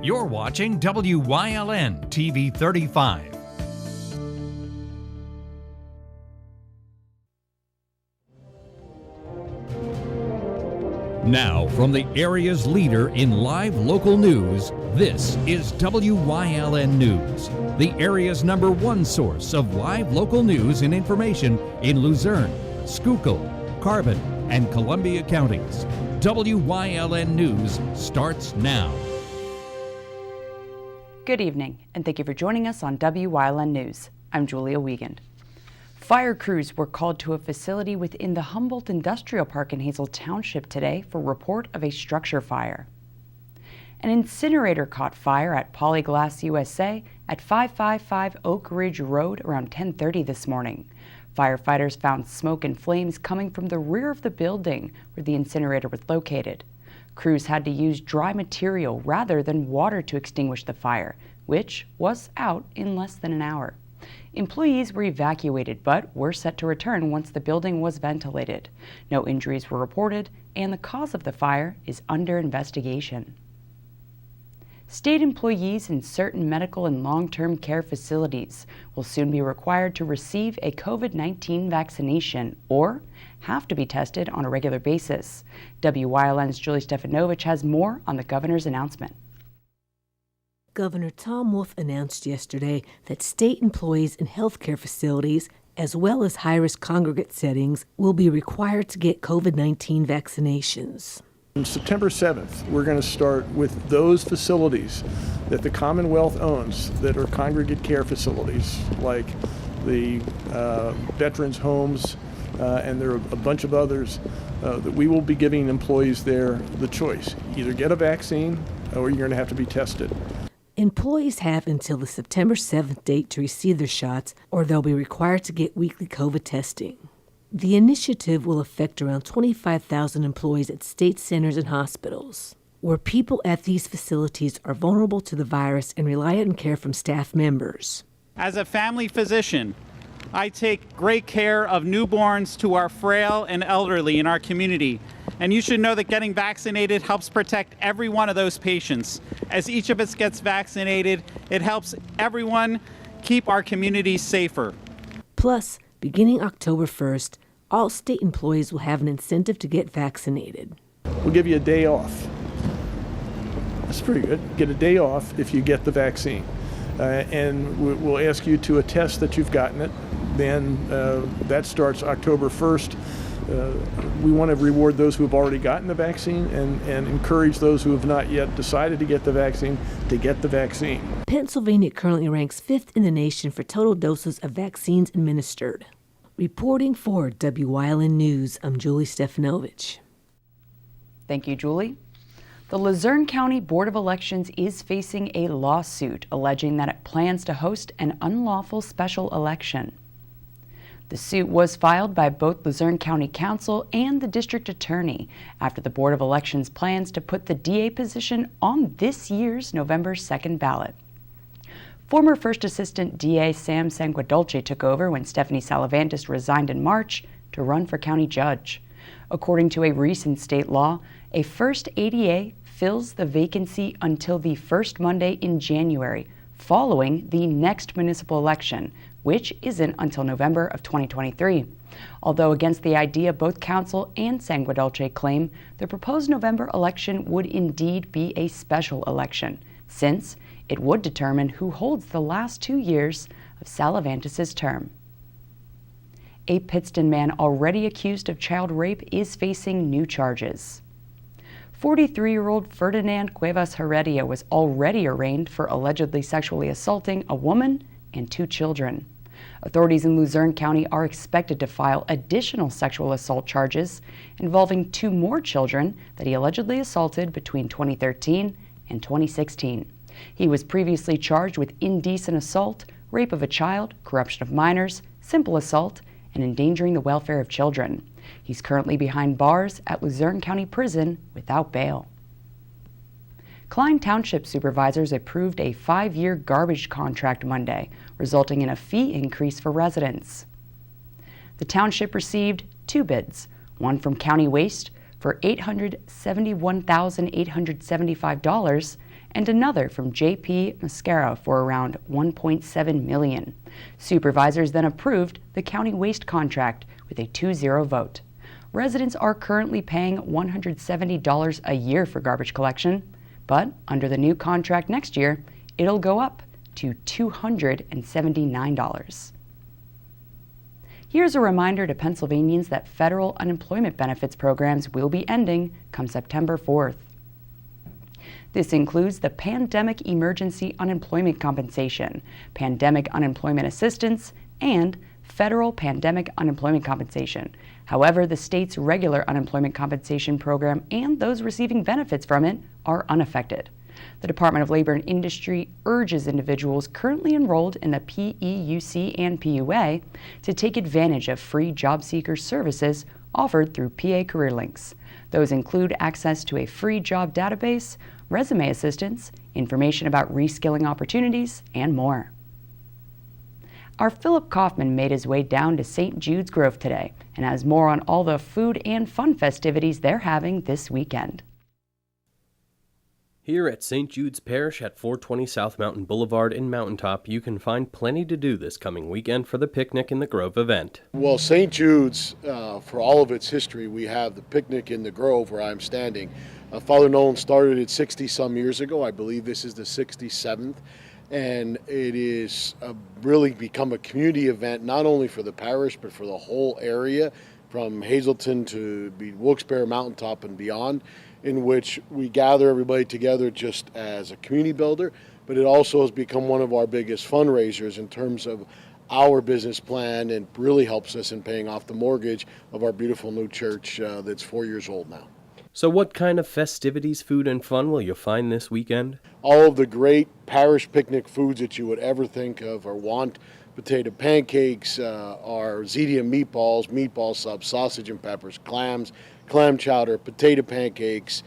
You're watching WYLN TV 35. Now, from the area's leader in live local news, this is WYLN News, the area's #1 source of live local news and information in Luzerne, Schuylkill, Carbon, and Columbia counties. WYLN News starts now. Good evening, and thank you for joining us on WYLN News. I'm Julia Wiegand. Fire crews were called to a facility within the Humboldt Industrial Park in Hazel Township today for report of a structure fire. An incinerator caught fire at Polyglass USA at 555 Oak Ridge Road around 10:30 this morning. Firefighters found smoke and flames coming from the rear of the building where the incinerator was located. Crews had to use dry material rather than water to extinguish the fire, which was out in less than an hour. Employees were evacuated but were set to return once the building was ventilated. No injuries were reported, and the cause of the fire is under investigation. State employees in certain medical and long-term care facilities will soon be required to receive a COVID-19 vaccination or have to be tested on a regular basis. WYLN's Julie Stefanovic has more on the governor's announcement. Governor Tom Wolf announced yesterday that state employees in healthcare facilities, as well as high-risk congregate settings, will be required to get COVID-19 vaccinations. On September 7th, we're going to start with those facilities that the Commonwealth owns that are congregate care facilities, like the veterans' homes, and there are a bunch of others that we will be giving employees there the choice. Either get a vaccine or you're going to have to be tested. Employees have until the September 7th date to receive their shots, or they'll be required to get weekly COVID testing. The initiative will affect around 25,000 employees at state centers and hospitals, where people at these facilities are vulnerable to the virus and rely on care from staff members. As a family physician, I take great care of newborns to our frail and elderly in our community. And you should know that getting vaccinated helps protect every one of those patients. As each of us gets vaccinated, it helps everyone keep our communities safer. Plus, beginning October 1st, all state employees will have an incentive to get vaccinated. We'll give you a day off. That's pretty good. Get a day off if you get the vaccine. And we'll ask you to attest that you've gotten it. Then that starts October 1st. We want to reward those who have already gotten the vaccine and encourage those who have not yet decided to get the vaccine to get the vaccine. Pennsylvania currently ranks 5th in the nation for total doses of vaccines administered. Reporting for WYLN News, I'm Julie Stefanovic. Thank you, Julie. The Luzerne County Board of Elections is facing a lawsuit alleging that it plans to host an unlawful special election. The suit was filed by both Luzerne County Council and the District Attorney after the Board of Elections plans to put the DA position on this year's November 2nd ballot. Former First Assistant DA Sam Sanguadolce took over when Stephanie Salavantis resigned in March to run for county judge. According to a recent state law, a first ADA fills the vacancy until the first Monday in January, following the next municipal election, which isn't until November of 2023. Although against the idea, both Council and Sanguadolce claim the proposed November election would indeed be a special election, since it would determine who holds the last 2 years of Salavantis' term. A Pittston man already accused of child rape is facing new charges. 43-year-old Ferdinand Cuevas Heredia was already arraigned for allegedly sexually assaulting a woman and 2 children. Authorities in Luzerne County are expected to file additional sexual assault charges involving 2 more children that he allegedly assaulted between 2013 and 2016. He was previously charged with indecent assault, rape of a child, corruption of minors, simple assault, and endangering the welfare of children. He's currently behind bars at Luzerne County Prison without bail. Klein Township supervisors approved a 5-year garbage contract Monday, resulting in a fee increase for residents. The township received 2 bids, one from County Waste for $871,875 and another from JP Mascara for around $1.7 million. Supervisors then approved the county waste contract with a 2-0 vote. Residents are currently paying $170 a year for garbage collection, but under the new contract next year, it'll go up to $279. Here's a reminder to Pennsylvanians that federal unemployment benefits programs will be ending come September 4th. This includes the Pandemic Emergency Unemployment Compensation, Pandemic Unemployment Assistance, and Federal Pandemic Unemployment Compensation. However, the state's regular unemployment compensation program and those receiving benefits from it are unaffected. The Department of Labor and Industry urges individuals currently enrolled in the PEUC and PUA to take advantage of free job seeker services offered through PA Career Links. Those include access to a free job database, resume assistance, information about reskilling opportunities, and more. Our Philip Kaufman made his way down to St. Jude's Grove today and has more on all the food and fun festivities they're having this weekend. Here at St. Jude's Parish at 420 South Mountain Boulevard in Mountaintop, you can find plenty to do this coming weekend for the Picnic in the Grove event. Well, St. Jude's, for all of its history, we have the Picnic in the Grove where I'm standing. Father Nolan started it 60-some years ago. I believe this is the 67th. And it is really become a community event, not only for the parish, but for the whole area, from Hazelton to Wilkes-Barre Mountaintop and beyond, in which we gather everybody together just as a community builder, but it also has become one of our biggest fundraisers in terms of our business plan, and really helps us in paying off the mortgage of our beautiful new church that's 4 years old now. So what kind of festivities, food, and fun will you find this weekend? All of the great parish picnic foods that you would ever think of or want. Potato pancakes, our ziti meatballs, meatball subs, sausage and peppers, clams, clam chowder, potato pancakes,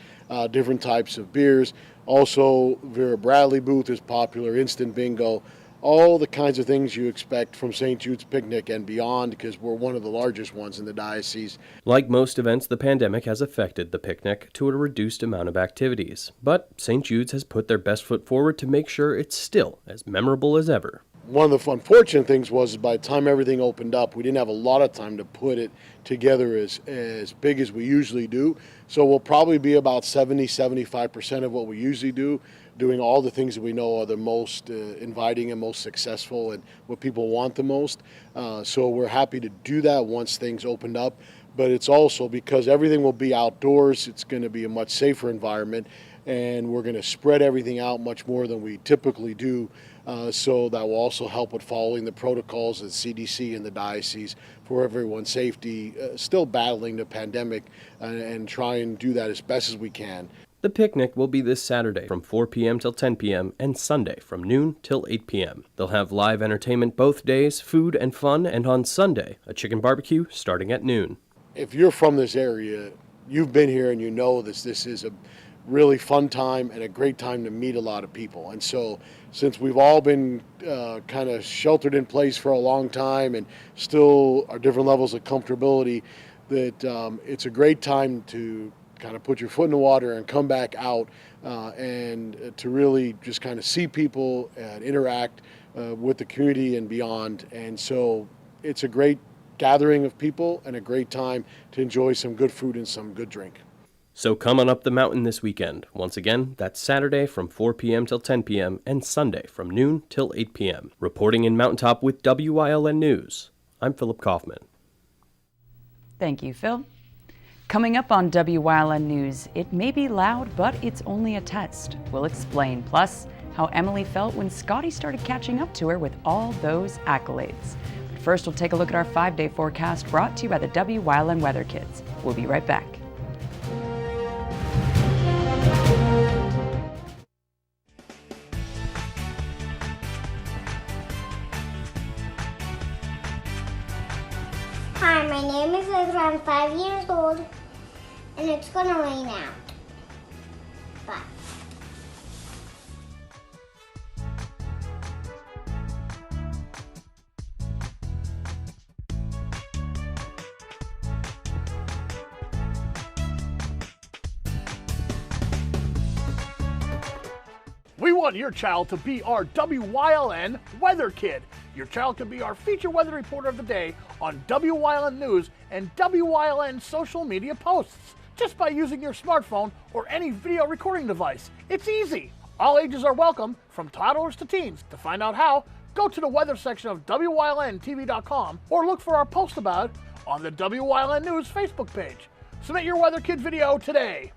different types of beers. Also, Vera Bradley booth is popular, instant bingo, all the kinds of things you expect from St. Jude's Picnic and beyond, because we're one of the largest ones in the diocese. Like most events, the pandemic has affected the picnic to a reduced amount of activities, but St. Jude's has put their best foot forward to make sure it's still as memorable as ever. One of the unfortunate things was by the time everything opened up, we didn't have a lot of time to put it together as big as we usually do. So we'll probably be about 70-75% of what we usually do, doing all the things that we know are the most inviting and most successful and what people want the most. So we're happy to do that once things opened up. But it's also because everything will be outdoors, it's going to be a much safer environment, and we're going to spread everything out much more than we typically do. So that will also help with following the protocols of the CDC and the diocese for everyone's safety, still battling the pandemic and try and do that as best as we can. The picnic will be this Saturday from 4 p.m. till 10 p.m. and Sunday from noon till 8 p.m. They'll have live entertainment both days, food and fun, and on Sunday, a chicken barbecue starting at noon. If you're from this area, you've been here and you know this is a really fun time and a great time to meet a lot of people. And so since we've all been kind of sheltered in place for a long time and still are different levels of comfortability, that it's a great time to kind of put your foot in the water and come back out and to really just kind of see people and interact with the community and beyond. And so it's a great gathering of people and a great time to enjoy some good food and some good drink. So come on up the mountain this weekend. Once again, that's Saturday from 4 p.m. till 10 p.m. and Sunday from noon till 8 p.m. Reporting in Mountaintop with WYLN News, I'm Philip Kaufman. Thank you, Phil. Coming up on WYLN News, it may be loud, but it's only a test. We'll explain. Plus, how Emily felt when Scotty started catching up to her with all those accolades. But first, we'll take a look at our 5-day forecast brought to you by the WYLN Weather Kids. We'll be right back. Hi, my name is Ezra. I'm 5 years old, and it's gonna rain out. Bye. want your child to be our WYLN Weather Kid. Your child can be our feature weather reporter of the day on WYLN News and WYLN social media posts, just by using your smartphone or any video recording device. It's easy. All ages are welcome, from toddlers to teens. To find out how, go to the weather section of WYLNTV.com or look for our post about it on the WYLN News Facebook page. Submit your Weather Kid video today.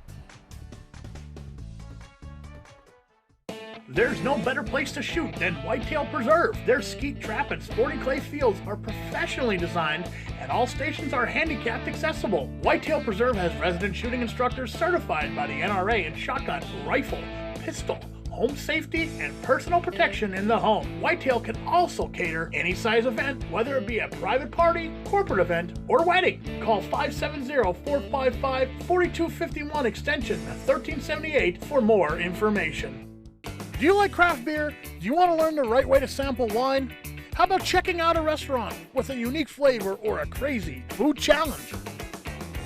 There's no better place to shoot than Whitetail Preserve. Their skeet trap and sporting clay fields are professionally designed and all stations are handicapped accessible. Whitetail Preserve has resident shooting instructors certified by the NRA in shotgun, rifle, pistol, home safety, and personal protection in the home. Whitetail can also cater any size event, whether it be a private party, corporate event, or wedding. Call 570-455-4251 extension 1378 for more information. Do you like craft beer? Do you want to learn the right way to sample wine? How about checking out a restaurant with a unique flavor or a crazy food challenge?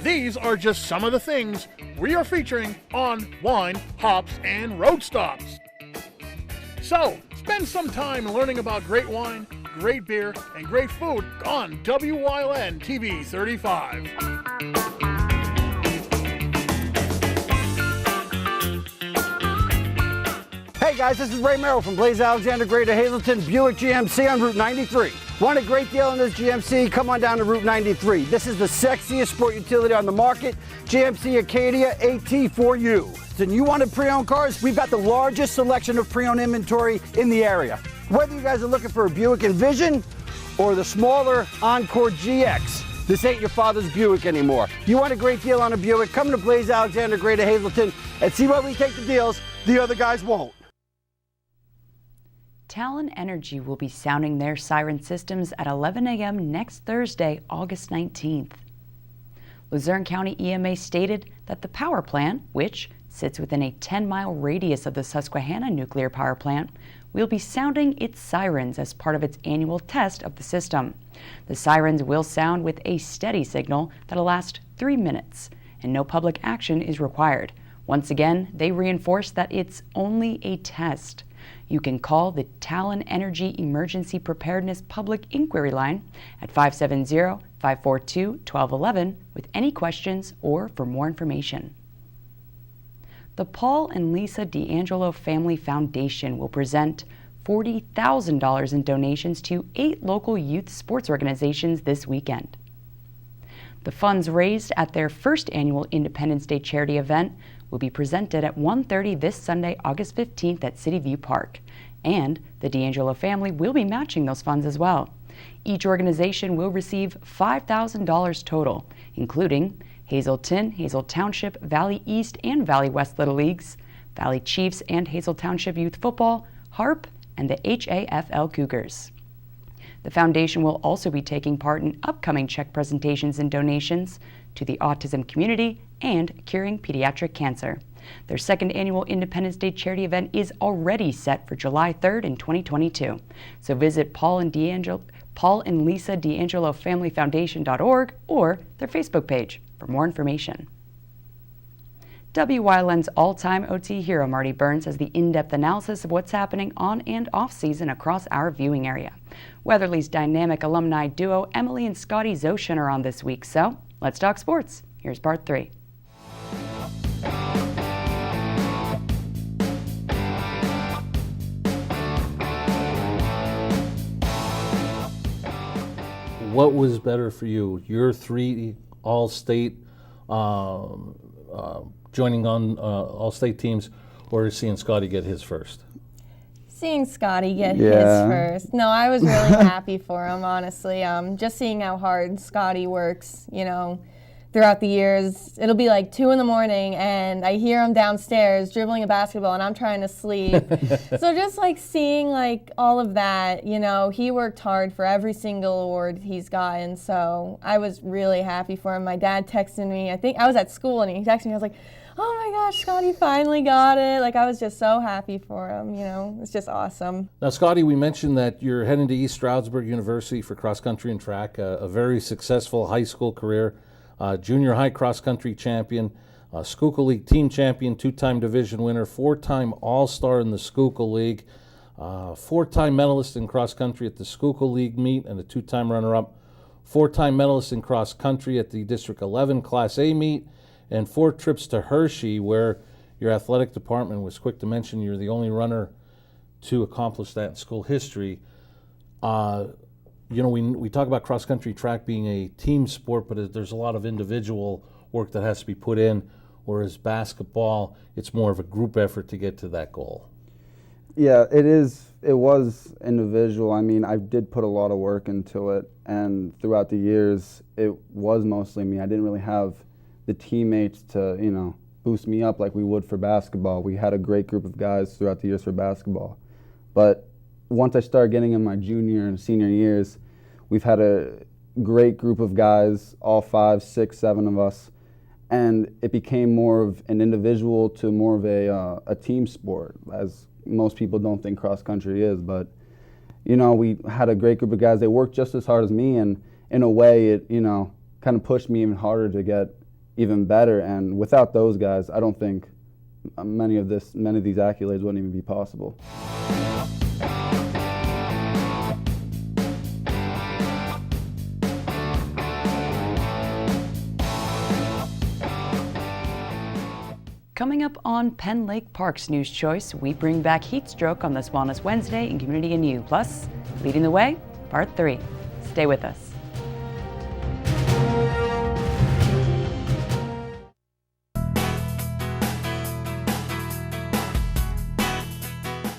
These are just some of the things we are featuring on Wine, Hops, and Road Stops. So, spend some time learning about great wine, great beer, and great food on WYLN TV 35. Hey guys, this is Ray Merrill from Blaze Alexander Greater Hazleton Buick GMC on Route 93. Want a great deal on this GMC? Come on down to Route 93. This is the sexiest sport utility on the market, GMC Acadia AT4U. So you wanted pre-owned cars? We've got the largest selection of pre-owned inventory in the area. Whether you guys are looking for a Buick Envision or the smaller Encore GX, this ain't your father's Buick anymore. You want a great deal on a Buick? Come to Blaze Alexander Greater Hazleton and see why we take the deals the other guys won't. Talon Energy will be sounding their siren systems at 11 a.m. next Thursday, August 19th. Luzerne County EMA stated that the power plant, which sits within a 10-mile radius of the Susquehanna nuclear power plant, will be sounding its sirens as part of its annual test of the system. The sirens will sound with a steady signal that'll last 3 minutes, and no public action is required. Once again, they reinforce that it's only a test. You can call the Talon Energy Emergency Preparedness Public Inquiry Line at 570-542-1211 with any questions or for more information. The Paul and Lisa D'Angelo Family Foundation will present $40,000 in donations to 8 local youth sports organizations this weekend. The funds raised at their first annual Independence Day charity event will be presented at 1:30 this Sunday, August 15th at City View Park. And the D'Angelo family will be matching those funds as well. Each organization will receive $5,000 total, including Hazelton, Hazel Township, Valley East and Valley West Little Leagues, Valley Chiefs and Hazel Township Youth Football, HARP, and the HAFL Cougars. The foundation will also be taking part in upcoming check presentations and donations to the autism community and curing pediatric cancer. Their second annual Independence Day charity event is already set for July 3rd in 2022. So visit Paul and Lisa D'Angelo Family Foundation.org or their Facebook page for more information. WYLN's all-time OT hero Marty Burns has the in-depth analysis of what's happening on and off-season across our viewing area. Weatherly's dynamic alumni duo Emily and Scotty Zoshin are on this week, so let's talk sports. Here's part 3. What was better for you? Your 3 all-state joining on all-state teams, or seeing Scotty get his first? Seeing Scotty get his first. No, I was really happy for him, honestly. Just seeing how hard Scotty works, throughout the years. It'll be like 2 in the morning and I hear him downstairs dribbling a basketball and I'm trying to sleep. So just like seeing like all of that, he worked hard for every single award he's gotten. So I was really happy for him. My dad texted me, I think I was at school and he texted me, I was like, oh my gosh, Scotty finally got it. Like I was just so happy for him, it's just awesome. Now Scotty, we mentioned that you're heading to East Stroudsburg University for cross country and track, a very successful high school career. Junior high cross-country champion. Schuylkill League team champion, 2-time division winner, 4-time All-Star in the Schuylkill League, 4-time medalist in cross country at the Schuylkill League meet, and a 2-time runner-up, 4-time medalist in cross country at the District 11 Class A meet, and 4 trips to Hershey, where your athletic department was quick to mention you're the only runner to accomplish that in school history. We talk about cross country track being a team sport, but there's a lot of individual work that has to be put in, whereas basketball, it's more of a group effort to get to that goal. Yeah, it was individual. I mean, I did put a lot of work into it, and throughout the years, it was mostly me. I didn't really have the teammates to, boost me up like we would for basketball. We had a great group of guys throughout the years for basketball. But once I started getting in my junior and senior years, we've had a great group of guys, all 5, 6, 7 of us, and it became more of an individual to more of a team sport, as most people don't think cross country is. But we had a great group of guys. They worked just as hard as me, and in a way it kind of pushed me even harder to get even better. And without those guys, I don't think many of these accolades wouldn't even be possible. Coming up on Penn Lake Park's News Choice, we bring back heat stroke on this Wellness Wednesday in Community and You. Plus, Leading the Way, Part 3. Stay with us.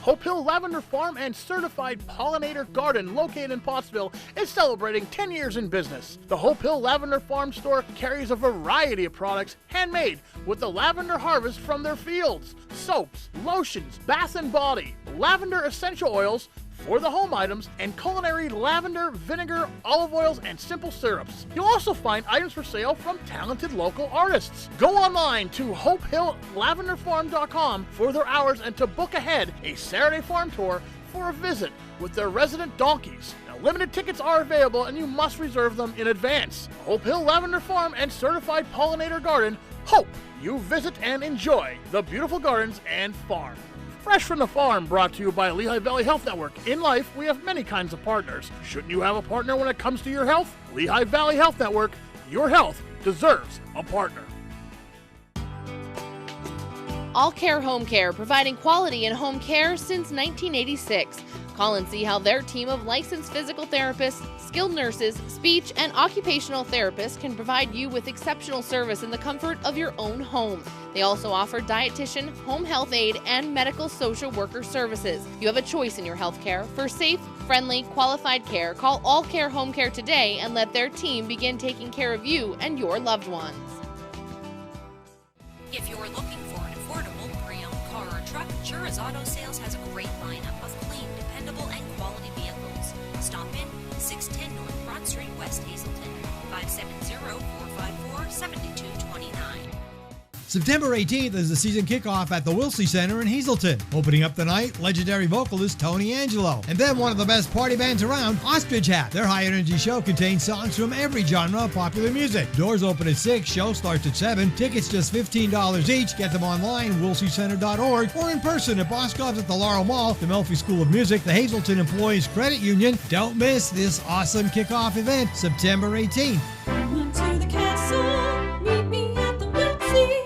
Hope Hill Lavender Farm and Certified Pollinator Garden, located in Pottsville, is celebrating 10 years in business. The Hope Hill Lavender Farm store carries a variety of products handmade with the lavender harvest from their fields. Soaps, lotions, bath and body, lavender essential oils, for the home items, and culinary lavender, vinegar, olive oils, and simple syrups. You'll also find items for sale from talented local artists. Go online to HopeHillLavenderFarm.com for their hours and to book ahead a Saturday farm tour for a visit with their resident donkeys. Now, limited tickets are available and you must reserve them in advance. Hope Hill Lavender Farm and Certified Pollinator Garden hope you visit and enjoy the beautiful gardens and farm. Fresh from the Farm, brought to you by Lehigh Valley Health Network. In life, we have many kinds of partners. Shouldn't you have a partner when it comes to your health? Lehigh Valley Health Network, your health deserves a partner. All Care Home Care, providing quality in home care since 1986. Call and see how their team of licensed physical therapists, skilled nurses, speech, and occupational therapists can provide you with exceptional service in the comfort of your own home. They also offer dietitian, home health aide, and medical social worker services. You have a choice in your health care. For safe, friendly, qualified care, call All Care Home Care today and let their team begin taking care of you and your loved ones. If you're looking for an affordable pre-owned car or truck, Chura's Auto Sales has a great lineup of clean, dependable, and quality vehicles. Stop in 610 North Broad Street, West Hazelton, 570-454-7229. September 18th is the season kickoff at the Wilsey Center in Hazelton. Opening up the night, legendary vocalist Tony Angelo. And then one of the best party bands around, Ostrich Hat. Their high-energy show contains songs from every genre of popular music. Doors open at 6, show starts at 7. Tickets just $15 each. Get them online, wilseycenter.org, or in person at Boscov's at the Laurel Mall, the Melfi School of Music, the Hazelton Employees Credit Union. Don't miss this awesome kickoff event, September 18th. Run to the castle, meet me at the Wilsey.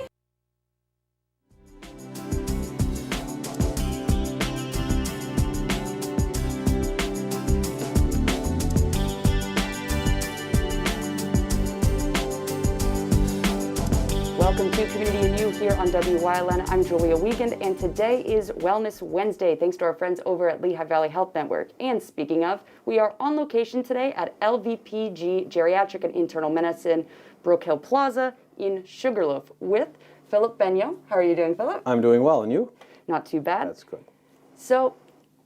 Welcome to Community and You here on WYLN. I'm Julia Wiegand, and today is Wellness Wednesday, thanks to our friends over at Lehigh Valley Health Network. And speaking of, we are on location today at LVPG Geriatric and Internal Medicine, Brook Hill Plaza in Sugarloaf with Philip Benyo. How are you doing, Philip? I'm doing well, and you? Not too bad. That's good. So,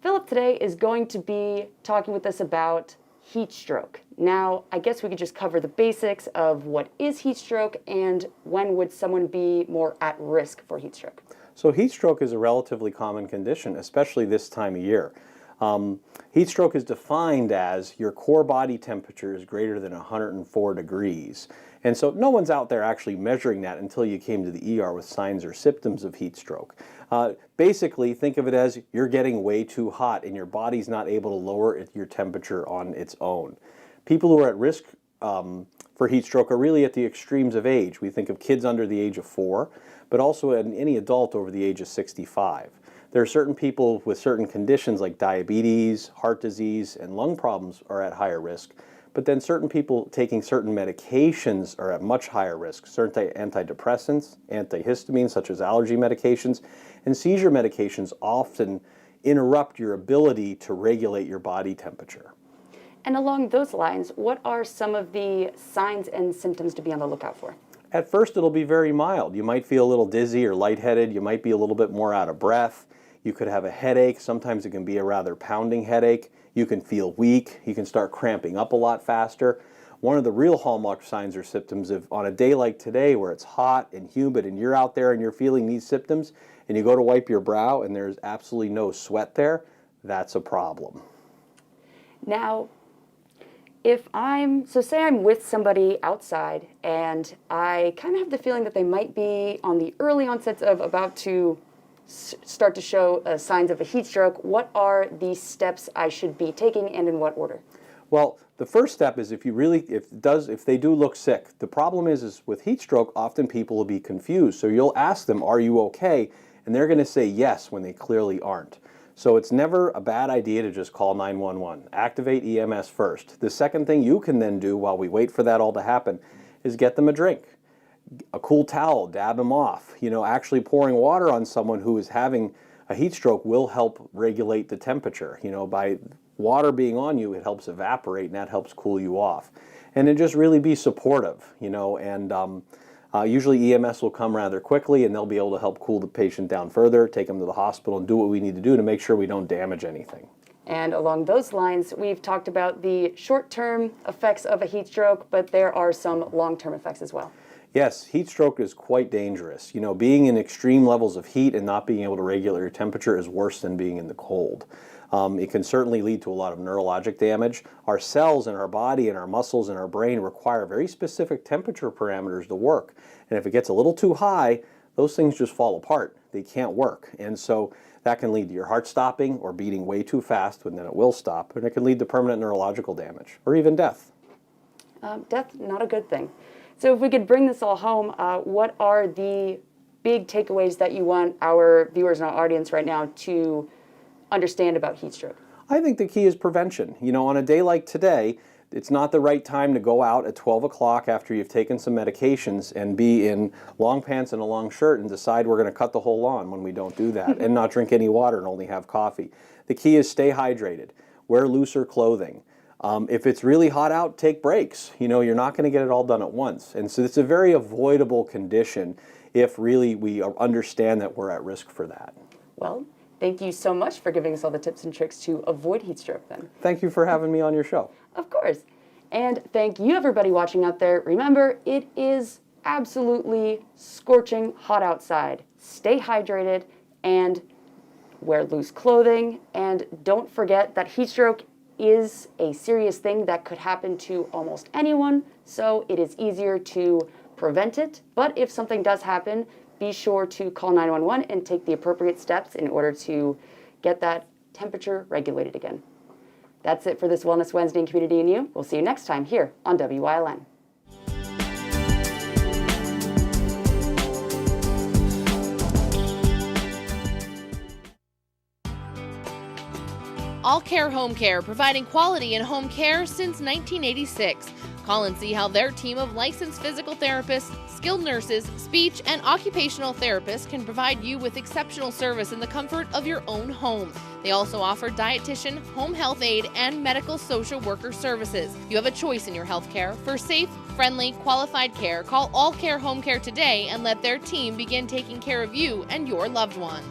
Philip today is going to be talking with us about heat stroke. Now, I guess we could just cover the basics of what is heat stroke and when would someone be more at risk for heat stroke. So heat stroke is a relatively common condition, especially this time of year. Heat stroke is defined as your core body temperature is greater than 104 degrees. And so no one's out there actually measuring that until you came to the ER with signs or symptoms of heat stroke. Basically, think of it as you're getting way too hot and your body's not able to lower your temperature on its own. People who are at risk for heat stroke are really at the extremes of age. We think of kids under the age of 4, but also any adult over the age of 65. There are certain people with certain conditions like diabetes, heart disease, and lung problems are at higher risk. But then certain people taking certain medications are at much higher risk. Certain antidepressants, antihistamines such as allergy medications, and seizure medications often interrupt your ability to regulate your body temperature. And along those lines, what are some of the signs and symptoms to be on the lookout for? At first it'll be very mild. You might feel a little dizzy or lightheaded. You might be a little bit more out of breath. You could have a headache. Sometimes it can be a rather pounding headache. You can feel weak. You can start cramping up a lot faster. One of the real hallmark signs or symptoms of on a day like today where it's hot and humid and you're out there and you're feeling these symptoms and you go to wipe your brow and there's absolutely no sweat there, that's a problem. Now, say I'm with somebody outside and I kind of have the feeling that they might be on the early onsets of about to start to show signs of a heat stroke, what are the steps I should be taking and in what order? Well, the first step is if they do look sick. The problem is with heat stroke, often people will be confused. So you'll ask them, are you okay? And they're going to say yes when they clearly aren't. So it's never a bad idea to just call 911. Activate EMS first. The second thing you can then do while we wait for that all to happen is get them a drink. A cool towel, dab them off. Actually pouring water on someone who is having a heat stroke will help regulate the temperature. By water being on you, it helps evaporate and that helps cool you off. And then just really be supportive, and usually EMS will come rather quickly and they'll be able to help cool the patient down further, take them to the hospital and do what we need to do to make sure we don't damage anything. And along those lines, we've talked about the short-term effects of a heat stroke, but there are some long-term effects as well. Yes, heat stroke is quite dangerous. Being in extreme levels of heat and not being able to regulate your temperature is worse than being in the cold. It can certainly lead to a lot of neurologic damage. Our cells in our body and our muscles and our brain require very specific temperature parameters to work. And if it gets a little too high, those things just fall apart. They can't work. And so that can lead to your heart stopping or beating way too fast, and then it will stop. And it can lead to permanent neurological damage or even death. Death, not a good thing. So if we could bring this all home, what are the big takeaways that you want our viewers and our audience right now to understand about heat stroke? I think the key is prevention. On a day like today, it's not the right time to go out at 12 o'clock after you've taken some medications and be in long pants and a long shirt and decide we're going to cut the whole lawn when we don't do that and not drink any water and only have coffee. The key is stay hydrated, wear looser clothing. If it's really hot out, take breaks. You're not going to get it all done at once. And so it's a very avoidable condition if really we understand that we're at risk for that. Well, thank you so much for giving us all the tips and tricks to avoid heat stroke then. Thank you for having me on your show. Of course. And thank you everybody watching out there. Remember, it is absolutely scorching hot outside. Stay hydrated and wear loose clothing. And don't forget that heat stroke is a serious thing that could happen to almost anyone, so it is easier to prevent it. But if something does happen, be sure to call 911 and take the appropriate steps in order to get that temperature regulated again. That's it for this Wellness Wednesday in Community and You. We'll see you next time here on WYLN. All Care Home Care, providing quality in home care since 1986. Call and see how their team of licensed physical therapists, skilled nurses, speech, and occupational therapists can provide you with exceptional service in the comfort of your own home. They also offer dietitian, home health aide, and medical social worker services. You have a choice in your health care. For safe, friendly, qualified care, call All Care Home Care today and let their team begin taking care of you and your loved ones.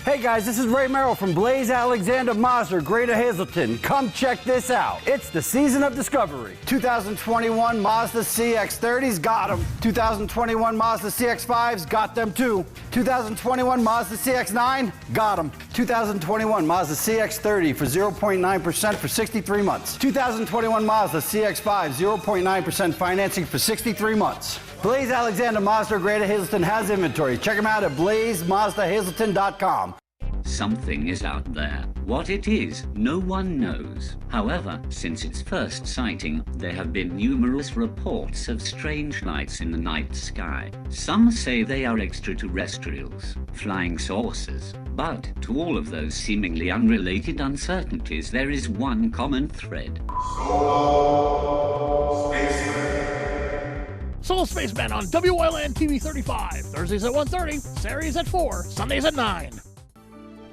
Hey guys, this is Ray Merrill from Blaze Alexander Mazda, Greater Hazleton. Come check this out. It's the season of discovery. 2021 Mazda CX-30s, got them. 2021 Mazda CX-5s, got them too. 2021 Mazda CX-9, got them. 2021 Mazda CX-30 for 0.9% for 63 months. 2021 Mazda CX-5, 0.9% financing for 63 months. Blaze Alexander Mazda Greater Hazleton has inventory. Check them out at blazemazdahazelton.com. Something is out there. What it is, no one knows. However, since its first sighting, there have been numerous reports of strange lights in the night sky. Some say they are extraterrestrials, flying saucers. But to all of those seemingly unrelated uncertainties, there is one common thread. Solo Spaceman on Wyln TV 35. Thursdays at 1:30, Saturdays at 4, Sundays at 9.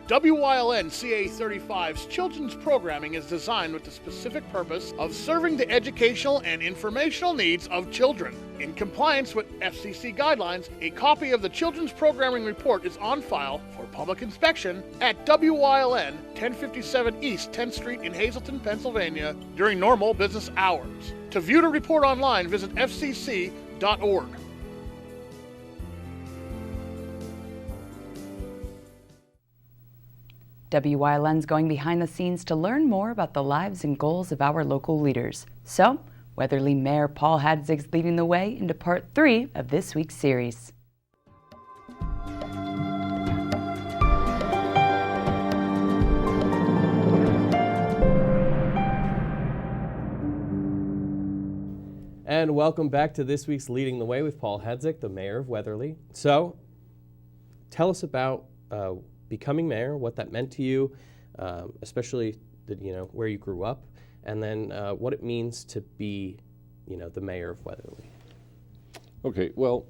Wyln CA35's children's programming is designed with the specific purpose of serving the educational and informational needs of children. In compliance with FCC guidelines, a copy of the Children's Programming Report is on file for public inspection at Wyln, 1057 East 10th Street in Hazleton, Pennsylvania, during normal business hours. To view the report online, visit fcc.org. WYLN's going behind the scenes to learn more about the lives and goals of our local leaders. So, Weatherly Mayor Paul Hadzig's leading the way into part 3 of this week's series. And welcome back to this week's Leading the Way with Paul Hadzig, the mayor of Weatherly. So, tell us about becoming mayor, what that meant to you, especially where you grew up, and then what it means to be, the mayor of Weatherly. Okay, well,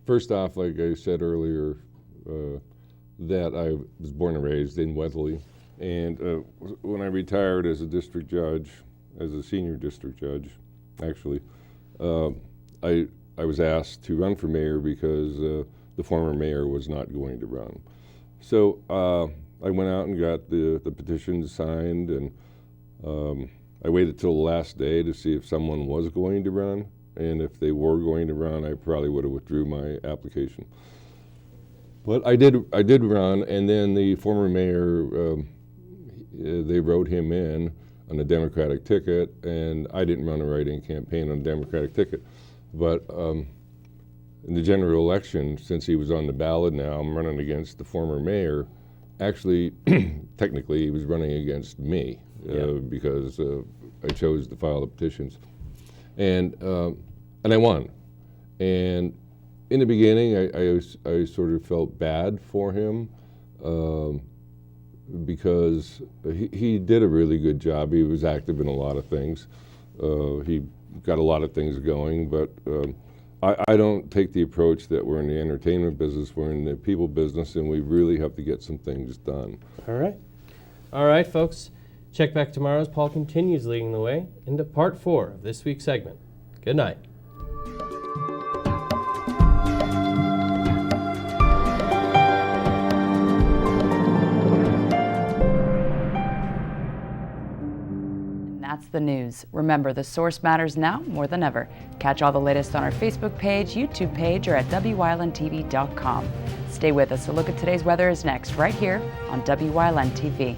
first off, like I said earlier, that I was born and raised in Weatherly, and when I retired as a district judge, as a senior district judge, actually, I was asked to run for mayor because the former mayor was not going to run. So I went out and got the petitions signed, and I waited till the last day to see if someone was going to run, and if they were going to run, I probably would have withdrew my application. But I did run, and then the former mayor, they wrote him in on a Democratic ticket, and I didn't run a write-in campaign on a Democratic ticket. But in the general election, since he was on the ballot now, I'm running against the former mayor. Actually, technically, he was running against me because I chose to file the petitions. And I won. And in the beginning, I sort of felt bad for him because he did a really good job. He was active in a lot of things. He got a lot of things going, but I don't take the approach that we're in the entertainment business, we're in the people business, and we really have to get some things done. All right, folks. Check back tomorrow as Paul continues leading the way into part 4 of this week's segment. Good night. That's the news. Remember, the source matters now more than ever. Catch all the latest on our Facebook page, YouTube page, or at WYLNTV.com. Stay with us. A look at today's weather is next, right here on WYLN TV.